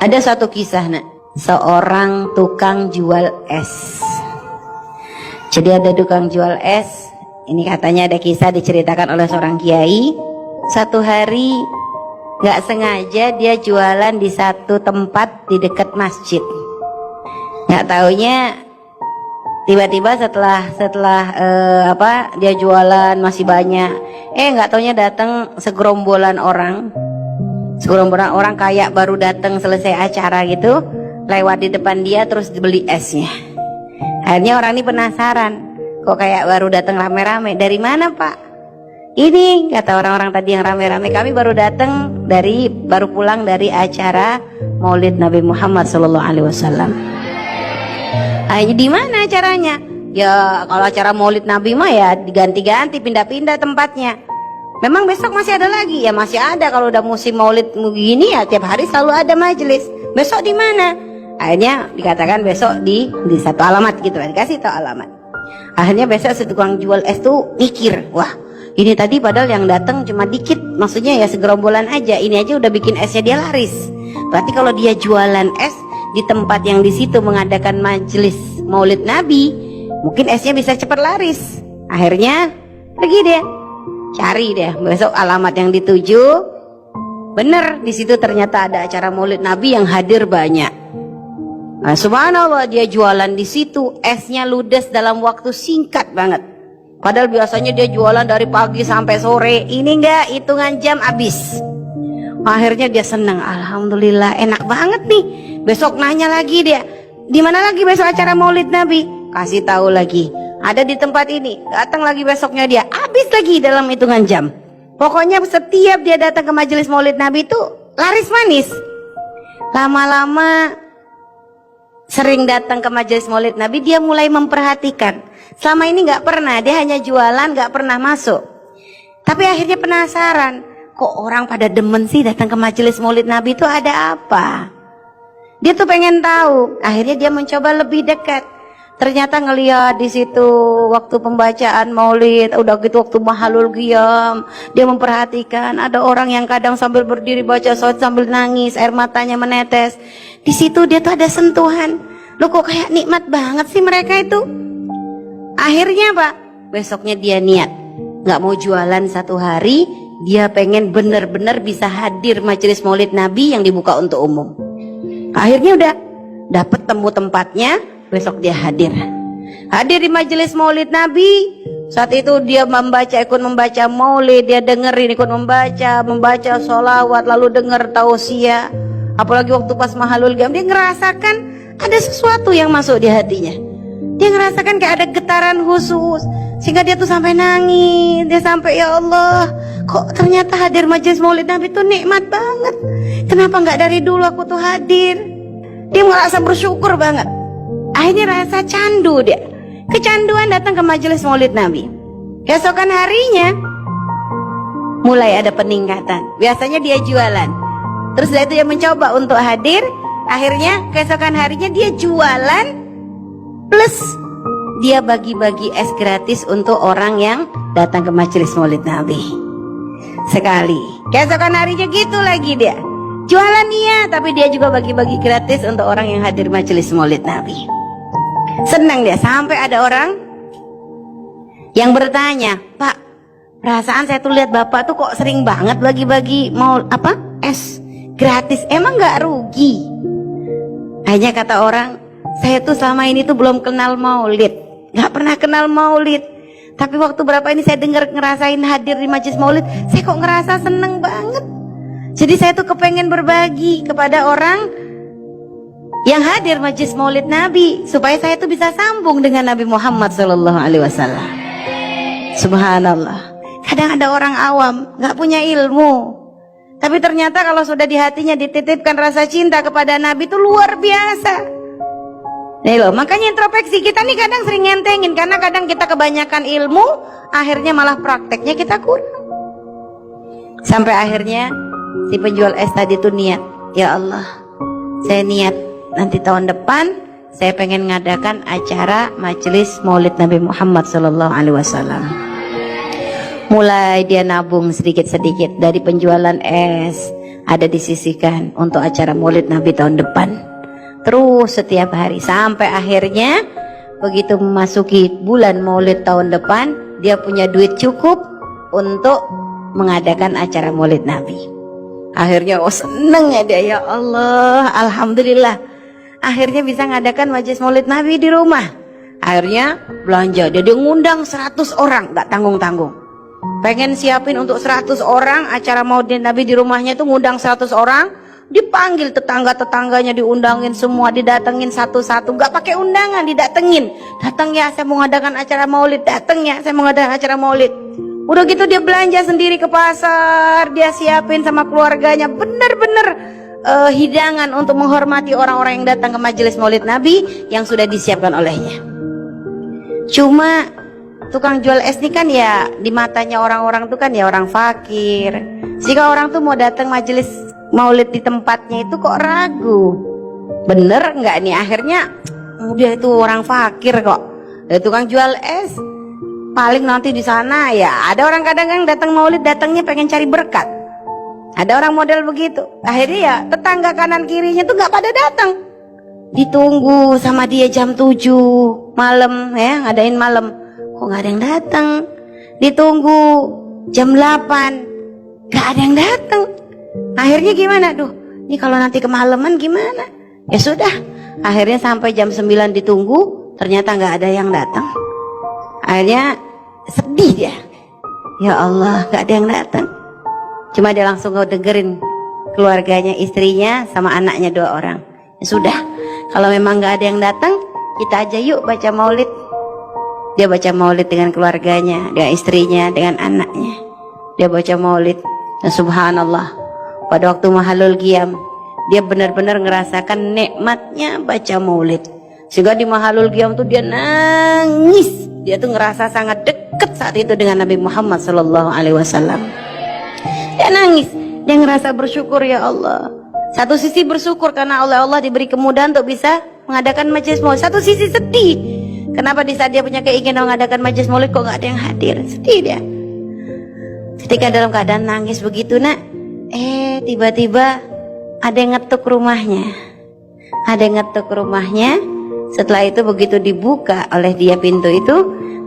Ada satu kisah nak, seorang tukang jual es. Jadi ada tukang jual es. Ini katanya ada kisah diceritakan oleh seorang kiai. Satu hari nggak sengaja dia jualan di satu tempat di dekat masjid. Nggak taunya tiba-tiba setelah dia jualan masih banyak. Nggak taunya datang segerombolan orang kayak baru datang selesai acara gitu, lewat di depan dia terus beli esnya. Akhirnya orang ini penasaran, kok kayak baru datang rame-rame. Dari mana pak? Ini kata orang-orang tadi yang rame-rame, kami baru pulang dari acara Maulid Nabi Muhammad SAW. Akhirnya di mana acaranya? Ya kalau acara Maulid Nabi mah ya diganti-ganti, pindah-pindah tempatnya. Memang besok masih ada lagi? Ya masih ada. Kalau udah musim maulid begini ya tiap hari selalu ada majelis. Besok di mana? Akhirnya dikatakan besok di satu alamat gitu. Dikasih tahu alamat. Akhirnya besok si tukang jual es tuh mikir, wah ini tadi padahal yang datang cuma dikit, maksudnya ya segerombolan aja. Ini aja udah bikin esnya dia laris. Berarti kalau dia jualan es di tempat yang di situ mengadakan majelis Maulid Nabi, mungkin esnya bisa cepat laris. Akhirnya pergi dia. Cari deh besok alamat yang dituju. Bener di situ ternyata ada acara Maulid Nabi yang hadir banyak. Nah, subhanallah dia jualan di situ, esnya ludes dalam waktu singkat banget. Padahal biasanya dia jualan dari pagi sampai sore. Ini enggak, hitungan jam habis. Akhirnya dia senang, alhamdulillah enak banget nih. Besok nanya lagi dia, di mana lagi besok acara Maulid Nabi? Kasih tahu lagi. Ada di tempat ini, datang lagi besoknya dia, habis lagi dalam hitungan jam. Pokoknya setiap dia datang ke majelis Maulid Nabi itu laris manis. Lama-lama sering datang ke majelis Maulid Nabi, dia mulai memperhatikan. Selama ini nggak pernah, dia hanya jualan, nggak pernah masuk. Tapi akhirnya penasaran, kok orang pada demen sih datang ke majelis Maulid Nabi itu ada apa? Dia tuh pengen tahu. Akhirnya dia mencoba lebih dekat. Ternyata ngelihat di situ waktu pembacaan Maulid, udah gitu waktu mahalul qiyam, dia memperhatikan ada orang yang kadang sambil berdiri baca sholawat sambil nangis, air matanya menetes. Di situ dia tuh ada sentuhan. Loh kok kayak nikmat banget sih mereka itu. Akhirnya pak, besoknya dia niat nggak mau jualan satu hari, dia pengen bener-bener bisa hadir majelis Maulid Nabi yang dibuka untuk umum. Akhirnya udah dapet temu tempatnya. Besok dia hadir di majelis Maulid Nabi. Saat itu dia ikut membaca Maulid, dia dengerin ikut membaca sholawat, lalu denger tausiah. Apalagi waktu pas mahalul qiyam, dia ngerasakan ada sesuatu yang masuk di hatinya. Dia ngerasakan kayak ada getaran khusus, sehingga dia tuh sampai nangis. Dia sampai, ya Allah, kok ternyata hadir majelis Maulid Nabi tuh nikmat banget. Kenapa nggak dari dulu aku tuh hadir? Dia merasa bersyukur banget. Akhirnya rasa candu dia, kecanduan datang ke majelis Maulid Nabi. Keesokan harinya mulai ada peningkatan. Biasanya dia jualan, terus dari itu dia mencoba untuk hadir. Akhirnya keesokan harinya dia jualan, plus dia bagi-bagi es gratis untuk orang yang datang ke majelis Maulid Nabi. Sekali, keesokan harinya gitu lagi dia jualan iya, tapi dia juga bagi-bagi gratis untuk orang yang hadir majelis Maulid Nabi. Senang dia, sampai ada orang yang bertanya, Pak, perasaan saya tuh lihat Bapak tuh kok sering banget bagi-bagi es gratis, emang nggak rugi? Hanya kata orang, saya tuh selama ini tuh belum kenal Maulid, nggak pernah kenal Maulid. Tapi waktu berapa ini saya dengar ngerasain hadir di majelis Maulid, saya kok ngerasa seneng banget. Jadi saya tuh kepengen berbagi kepada orang yang hadir majelis Maulid Nabi, supaya saya tuh bisa sambung dengan Nabi Muhammad SAW. Subhanallah. Kadang ada orang awam nggak punya ilmu, tapi ternyata kalau sudah di hatinya dititipkan rasa cinta kepada Nabi itu luar biasa. Nih loh, makanya introspeksi kita nih kadang sering ngentengin, karena kadang kita kebanyakan ilmu, akhirnya malah prakteknya kita kurang. Sampai akhirnya si penjual es tadi tuh niat, ya Allah, saya niat nanti tahun depan saya pengen ngadakan acara majelis Maulid Nabi Muhammad SAW. Mulai dia nabung sedikit-sedikit dari penjualan es, ada disisihkan untuk acara Maulid Nabi tahun depan. Terus setiap hari sampai akhirnya begitu memasuki bulan Maulid tahun depan, dia punya duit cukup untuk mengadakan acara Maulid Nabi. Akhirnya seneng ya dia, ya Allah, alhamdulillah. Akhirnya bisa ngadakan majelis Maulid Nabi di rumah. Akhirnya belanja, dia ngundang 100 orang, gak tanggung-tanggung. Pengen siapin untuk 100 orang acara Maulid Nabi di rumahnya itu, ngundang 100 orang, dipanggil tetangga-tetangganya, diundangin semua, didatengin satu-satu, nggak pakai undangan, didatengin. Datang ya, saya mau ngadakan acara Maulid. Datang ya, saya mau ngadakan acara Maulid. Udah gitu dia belanja sendiri ke pasar, dia siapin sama keluarganya, bener-bener hidangan untuk menghormati orang-orang yang datang ke majelis Maulid Nabi yang sudah disiapkan olehnya. Cuma tukang jual es ini kan ya di matanya orang-orang tuh kan ya orang fakir. Jika orang tuh mau datang majelis Maulid di tempatnya itu kok ragu, bener nggak nih? Akhirnya dia itu orang fakir kok, tukang jual es. Paling nanti di sana ya ada orang kadang-kadang datang Maulid, datangnya pengen cari berkat. Ada orang model begitu. Akhirnya ya tetangga kanan kirinya tuh nggak pada datang. Ditunggu sama dia jam 7 malam ya, ngadain malam. Kok nggak ada yang datang? Ditunggu jam 8, nggak ada yang datang. Akhirnya gimana? Duh, ini kalau nanti kemalaman gimana? Ya sudah, akhirnya sampai jam 9 ditunggu, ternyata nggak ada yang datang. Akhirnya sedih dia. Ya Allah, nggak ada yang datang. Cuma dia langsung dengerin keluarganya, istrinya sama anaknya 2 orang. Ya sudah, kalau memang nggak ada yang datang, kita aja yuk baca Maulid. Dia baca Maulid dengan keluarganya, dengan istrinya, dengan anaknya. Dia baca Maulid. Dan subhanallah, pada waktu Mahalul Qiyam, dia benar-benar ngerasakan nikmatnya baca Maulid. Sehingga di Mahalul Qiyam tuh dia nangis. Dia tuh ngerasa sangat dekat saat itu dengan Nabi Muhammad SAW. Dia nangis. Dia ngerasa bersyukur, ya Allah. Satu sisi bersyukur karena Allah diberi kemudahan untuk bisa mengadakan majelis Maulid. Satu sisi sedih. Kenapa di saat dia punya keinginan mengadakan majelis Maulid kok gak ada yang hadir? Sedih dia. Ketika dalam keadaan nangis begitu nak, tiba-tiba ada yang ngetuk rumahnya. Ada yang ngetuk rumahnya. Setelah itu begitu dibuka oleh dia pintu itu,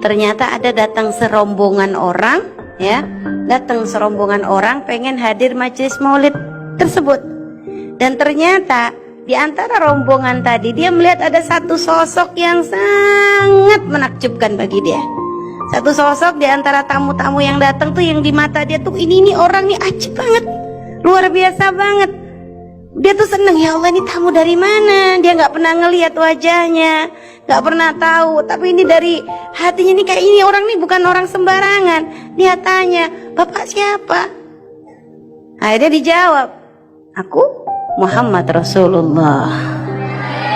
ternyata ada datang serombongan orang, ya, datang serombongan orang pengen hadir majelis Maulid tersebut. Dan ternyata di antara rombongan tadi dia melihat ada satu sosok yang sangat menakjubkan bagi dia. Satu sosok di antara tamu-tamu yang datang tuh yang di mata dia tuh ini orang nih ajib banget, luar biasa banget. Dia tuh seneng, ya Allah ini tamu dari mana? Dia nggak pernah ngelihat wajahnya, nggak pernah tahu. Tapi ini dari hatinya nih kayak ini orang nih bukan orang sembarangan. Dia tanya, Bapak siapa? Akhirnya dijawab, aku Muhammad Rasulullah.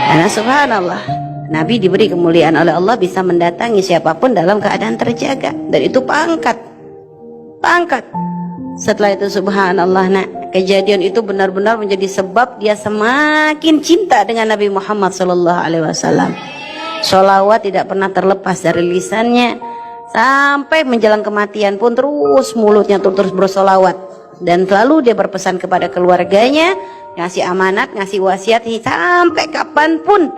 Karena subhanallah, Nabi diberi kemuliaan oleh Allah bisa mendatangi siapapun dalam keadaan terjaga. Dan itu pangkat. Setelah itu subhanallah, kejadian itu benar-benar menjadi sebab dia semakin cinta dengan Nabi Muhammad SAW. Sholawat tidak pernah terlepas dari lisannya. Sampai menjelang kematian pun terus mulutnya terus bersolawat. Dan selalu dia berpesan kepada keluarganya, ngasih amanat, ngasih wasiat sampai kapanpun,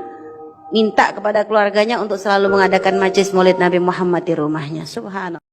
minta kepada keluarganya untuk selalu mengadakan majelis Maulid Nabi Muhammad di rumahnya. Subhanallah.